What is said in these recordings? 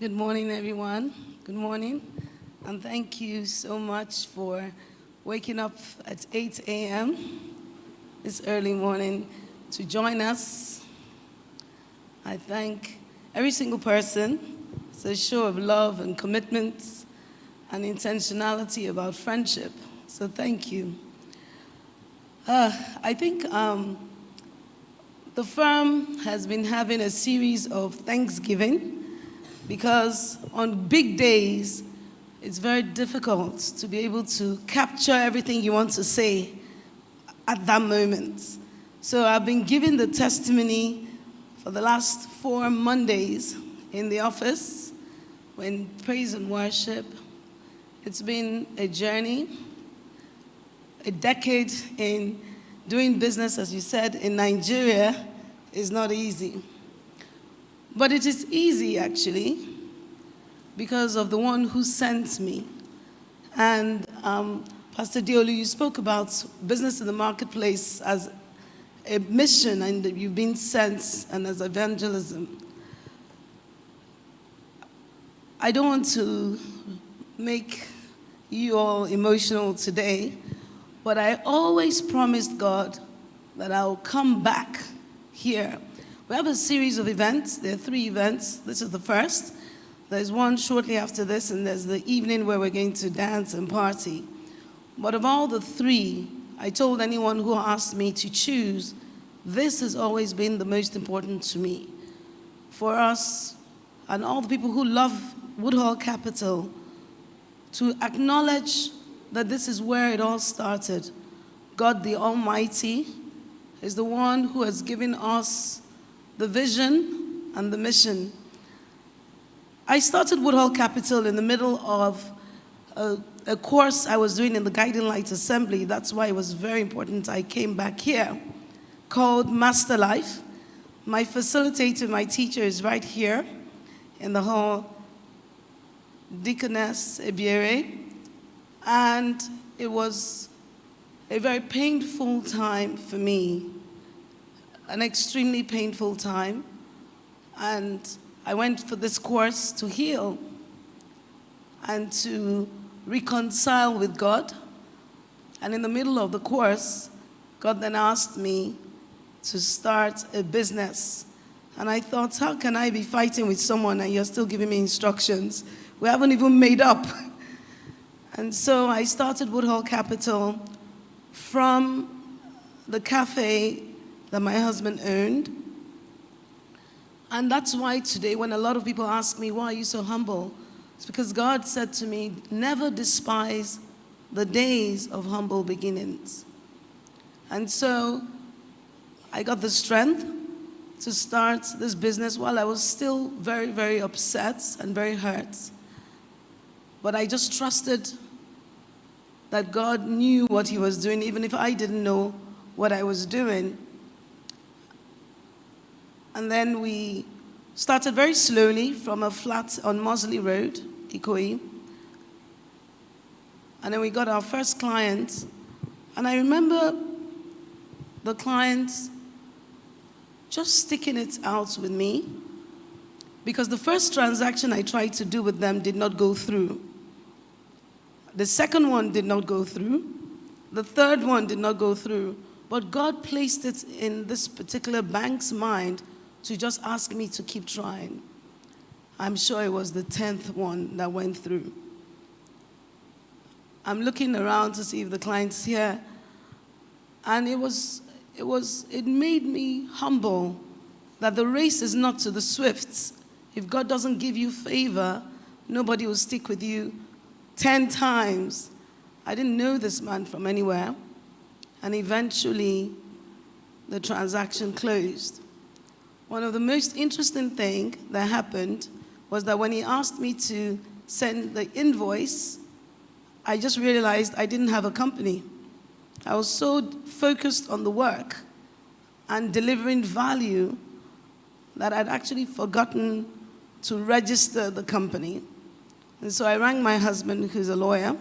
Good morning, everyone. Good morning. And thank you so much for waking up at 8 a.m. this early morning to join us. I thank every single person. It's a show of love and commitment and intentionality about friendship. So thank you. I think the firm has been having a series of Thanksgiving because on big days, it's very difficult to be able to capture everything you want to say at that moment. So I've been giving the testimony for the last 4 Mondays in the office when praise and worship. It's been a journey, a decade in doing business, as you said, in Nigeria is not easy. But it is easy, actually, because of the one who sent me. And Pastor Diolu, you spoke about business in the marketplace as a mission, and you've been sent, and as evangelism. I don't want to make you all emotional today, but I always promised God that I'll come back here. We have a series of events. There are 3 events. This is the first. There's one shortly after this, and there's the evening where we're going to dance and party. But of all the 3, I told anyone who asked me to choose, this has always been the most important to me. For us and all the people who love Woodhall Capital, to acknowledge that this is where it all started. God the Almighty is the one who has given us the vision and the mission. I started Woodhall Capital in the middle of a course I was doing in the Guiding Light Assembly. That's why it was very important I came back here, called Master Life. My facilitator, my teacher is right here in the hall, Deaconess Ebiere. And it was a very painful time for me, an extremely painful time. And I went for this course to heal and to reconcile with God. And in the middle of the course, God then asked me to start a business. And I thought, how can I be fighting with someone and you're still giving me instructions? We haven't even made up. And so I started Woodhall Capital from the cafe that my husband owned. And that's why today, when a lot of people ask me, why are you so humble? It's because God said to me, never despise the days of humble beginnings. And so I got the strength to start this business while I was still very, very upset and very hurt. But I just trusted that God knew what he was doing, even if I didn't know what I was doing. And then we started very slowly from a flat on Mosley Road, Ikoyi. And then we got our first client. And I remember the clients just sticking it out with me, because the first transaction I tried to do with them did not go through. The second one did not go through. The third one did not go through. But God placed it in this particular bank's mind to just ask me to keep trying. I'm sure it was the 10th one that went through. I'm looking around to see if the client's here. And it made me humble that the race is not to the swift. If God doesn't give you favor, nobody will stick with you 10 times. I didn't know this man from anywhere. And eventually, the transaction closed. One of the most interesting things that happened was that when he asked me to send the invoice, I just realized I didn't have a company. I was so focused on the work and delivering value that I'd actually forgotten to register the company. And so I rang my husband, who's a lawyer,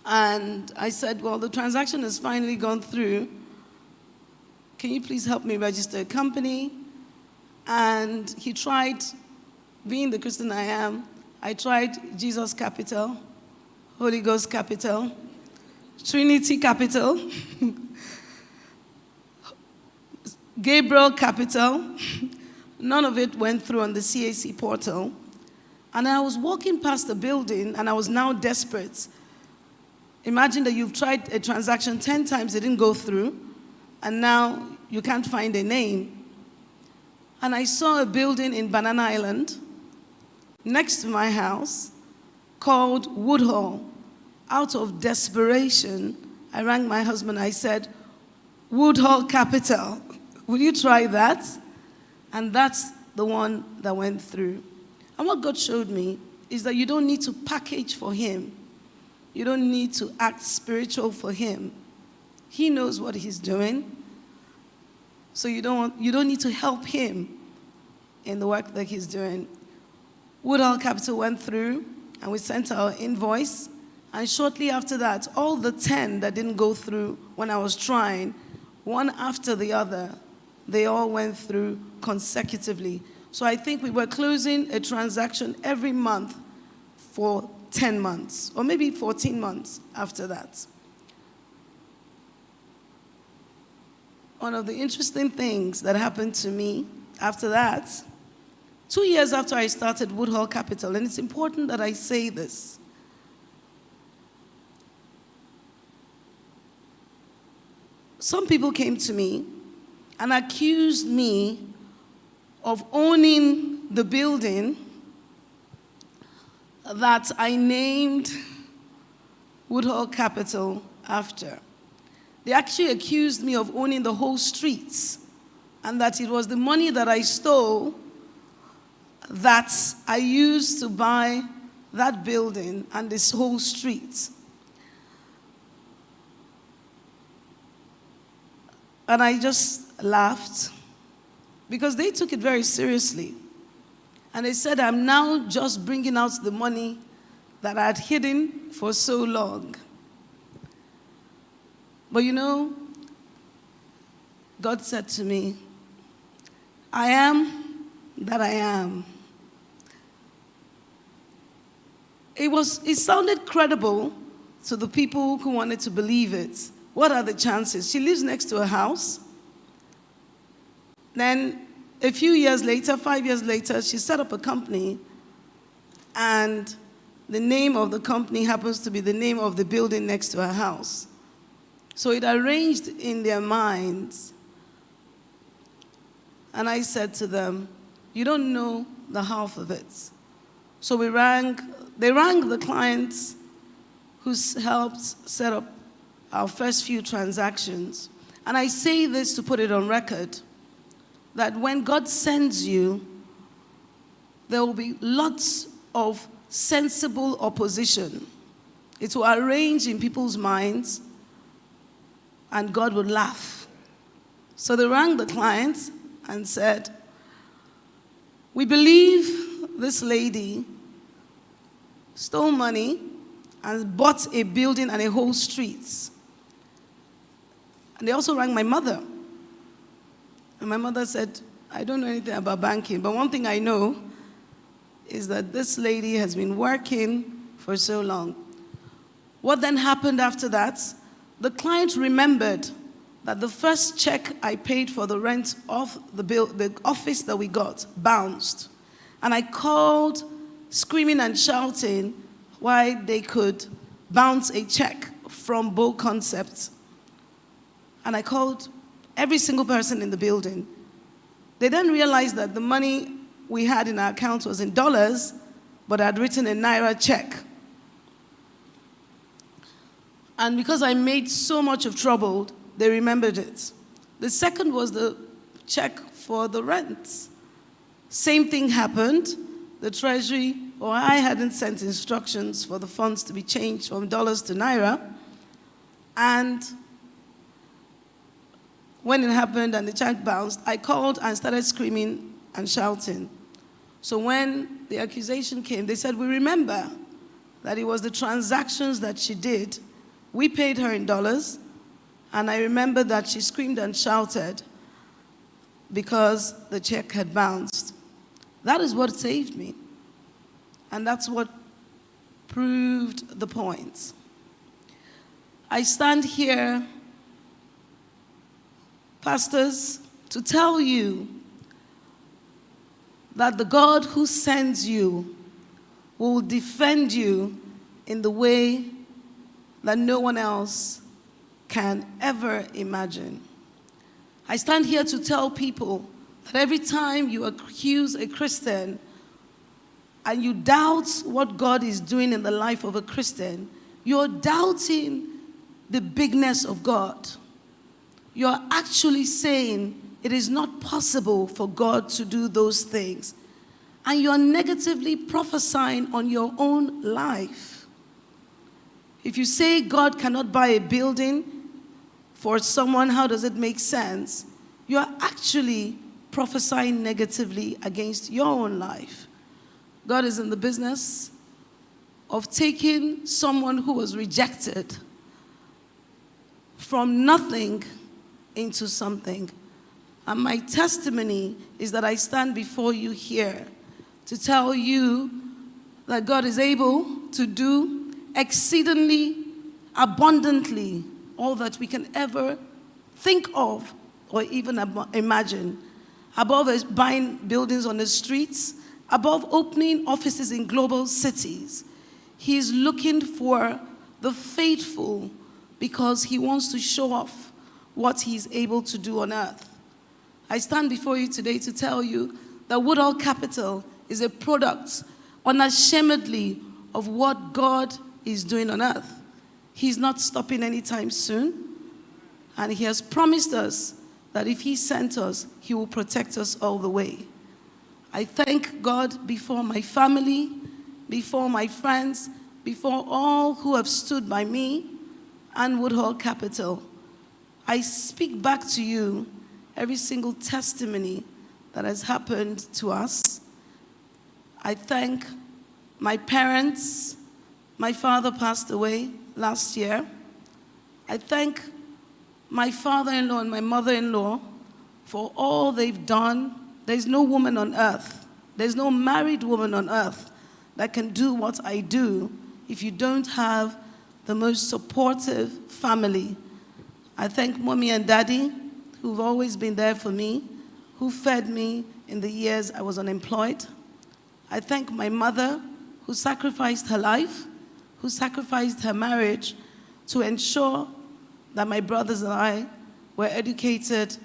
and I said, well, the transaction has finally gone through. Can you please help me register a company? And he tried being the Christian I am, I tried Jesus Capital, Holy Ghost Capital, Trinity Capital, Gabriel Capital. None of it went through on the CAC portal. And I was walking past the building, and I was now desperate. Imagine that you've tried a transaction 10 times, it didn't go through, and now you can't find a name. And I saw a building in Banana Island next to my house called Woodhall. Out of desperation, I rang my husband. I said, Woodhall Capital, will you try that? And that's the one that went through. And what God showed me is that you don't need to package for him. You don't need to act spiritual for him. He knows what he's doing. So you don't need to help him in the work that he's doing. Woodhall Capital went through, and we sent our invoice. And shortly after that, all the 10 that didn't go through when I was trying, one after the other, they all went through consecutively. So I think we were closing a transaction every month for 10 months, or maybe 14 months after that. One of the interesting things that happened to me after that, 2 years after I started Woodhall Capital, and it's important that I say this, some people came to me and accused me of owning the building that I named Woodhall Capital after. They actually accused me of owning the whole streets, and that it was the money that I stole that I used to buy that building and this whole street. And I just laughed because they took it very seriously. And they said, I'm now just bringing out the money that I had hidden for so long. But you know, God said to me, I am that I am. It sounded credible to the people who wanted to believe it. What are the chances? She lives next to a house. Then a few years later, 5 years later, she set up a company, and the name of the company happens to be the name of the building next to her house. So it arranged in their minds. And I said to them, you don't know the half of it. So they rang the clients who helped set up our first few transactions. And I say this to put it on record, that when God sends you, there will be lots of sensible opposition. It will arrange in people's minds, and God would laugh. So they rang the clients and said, we believe this lady stole money and bought a building and a whole street. And they also rang my mother. And my mother said, I don't know anything about banking, but one thing I know is that this lady has been working for so long. What then happened after that? The client remembered that the first check I paid for the rent of the office that we got bounced. And I called screaming and shouting why they could bounce a check from Bow Concepts. And I called every single person in the building. They then realized that the money we had in our account was in dollars, but I had written a Naira check. And because I made so much of trouble, they remembered it. The second was the check for the rent. Same thing happened. The Treasury, or I hadn't sent instructions for the funds to be changed from dollars to Naira. And when it happened and the check bounced, I called and started screaming and shouting. So when the accusation came, they said, we remember that it was the transactions that she did. We paid her in dollars, and I remember that she screamed and shouted because the check had bounced. That is what saved me. And that's what proved the point. I stand here, pastors, to tell you that the God who sends you will defend you in the way that no one else can ever imagine. I stand here to tell people that every time you accuse a Christian and you doubt what God is doing in the life of a Christian, you're doubting the bigness of God. You're actually saying it is not possible for God to do those things. And you're negatively prophesying on your own life. If you say God cannot buy a building for someone, how does it make sense? You're actually prophesying negatively against your own life. God is in the business of taking someone who was rejected from nothing into something. And my testimony is that I stand before you here to tell you that God is able to do exceedingly abundantly all that we can ever think of or even imagine. Above buying buildings on the streets, above opening offices in global cities, he is looking for the faithful because he wants to show off what he's able to do on earth. I stand before you today to tell you that Woodhall Capital is a product unashamedly of what God is doing on earth. He's not stopping anytime soon. And he has promised us that if he sent us, he will protect us all the way. I thank God before my family, before my friends, before all who have stood by me and Woodhall Capital. I speak back to you every single testimony that has happened to us. I thank my parents. My father passed away last year. I thank my father-in-law and my mother-in-law for all they've done. There's no woman on earth, there's no married woman on earth that can do what I do if you don't have the most supportive family. I thank mommy and daddy who've always been there for me, who fed me in the years I was unemployed. I thank my mother who sacrificed her life, who sacrificed her marriage to ensure that my brothers and I were educated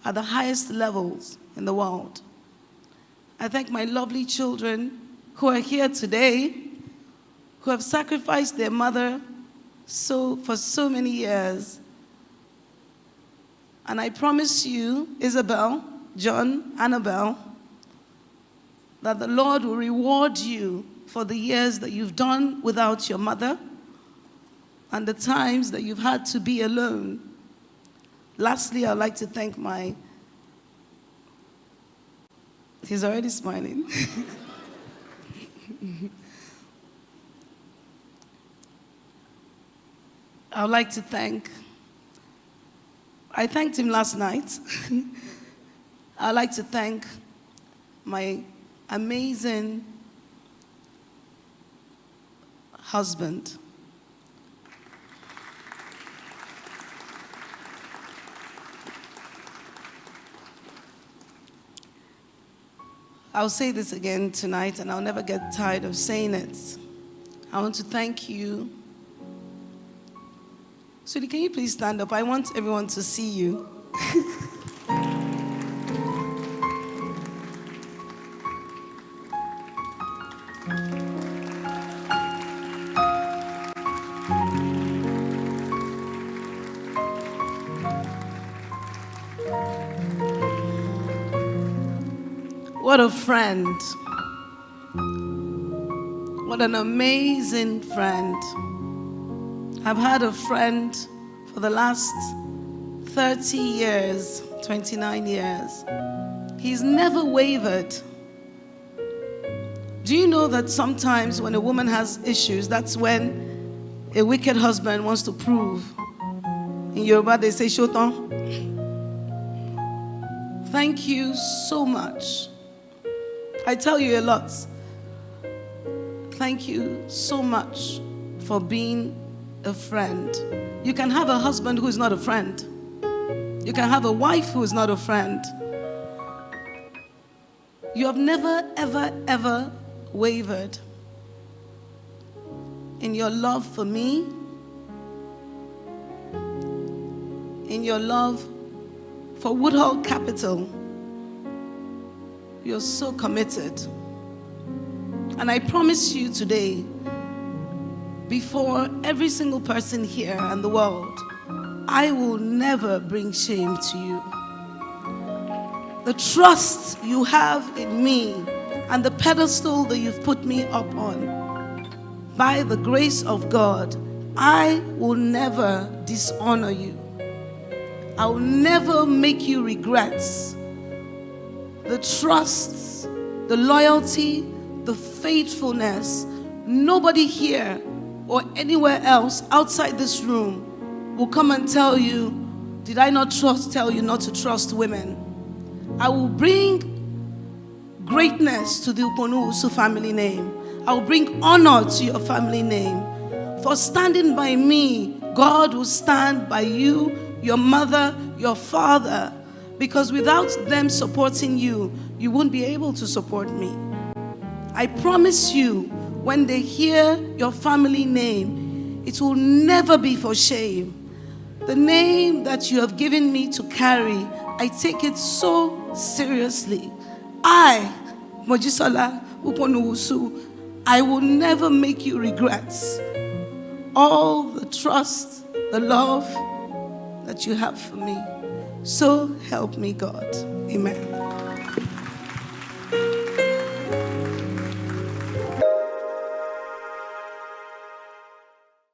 at the highest levels in the world. I thank my lovely children who are here today, who have sacrificed their mother for so many years. And I promise you, Isabel, John, Annabelle, that the Lord will reward you for the years that you've done without your mother and the times that you've had to be alone. Lastly, I'd like to thank he's already smiling. I would like to I thanked him last night. I'd like to thank my amazing husband. I'll say this again tonight, and I'll never get tired of saying it. I want to thank you. Sweetie, can you please stand up? I want everyone to see you. What a friend. What an amazing friend. I've had a friend for the last 30 years, 29 years. He's never wavered. Do you know that sometimes when a woman has issues, that's when a wicked husband wants to prove? In Yoruba, they say, Shotan. Thank you so much. I tell you a lot. thank you so much for being a friend. You can have a husband who is not a friend. You can have a wife who is not a friend. You have never, ever, ever wavered in your love for me, in your love for Woodhall Capital. You're so committed. And I promise you today, before every single person here and the world, I will never bring shame to you. The trust you have in me and the pedestal that you've put me up on, by the grace of God, I will never dishonor you. I will never make you regret the trust, the loyalty, the faithfulness. Nobody here or anywhere else outside this room will come and tell you, did I not tell you not to trust women? I will bring greatness to the Hunponu Wusu family name. I will bring honor to your family name. For standing by me, God will stand by you, your mother, your father, because without them supporting you, you won't be able to support me. I promise you, when they hear your family name, it will never be for shame. The name that you have given me to carry, I take it so seriously. I, Mojisola, Hunponu Wusu, I will never make you regret all the trust, the love that you have for me. So help me God. Amen.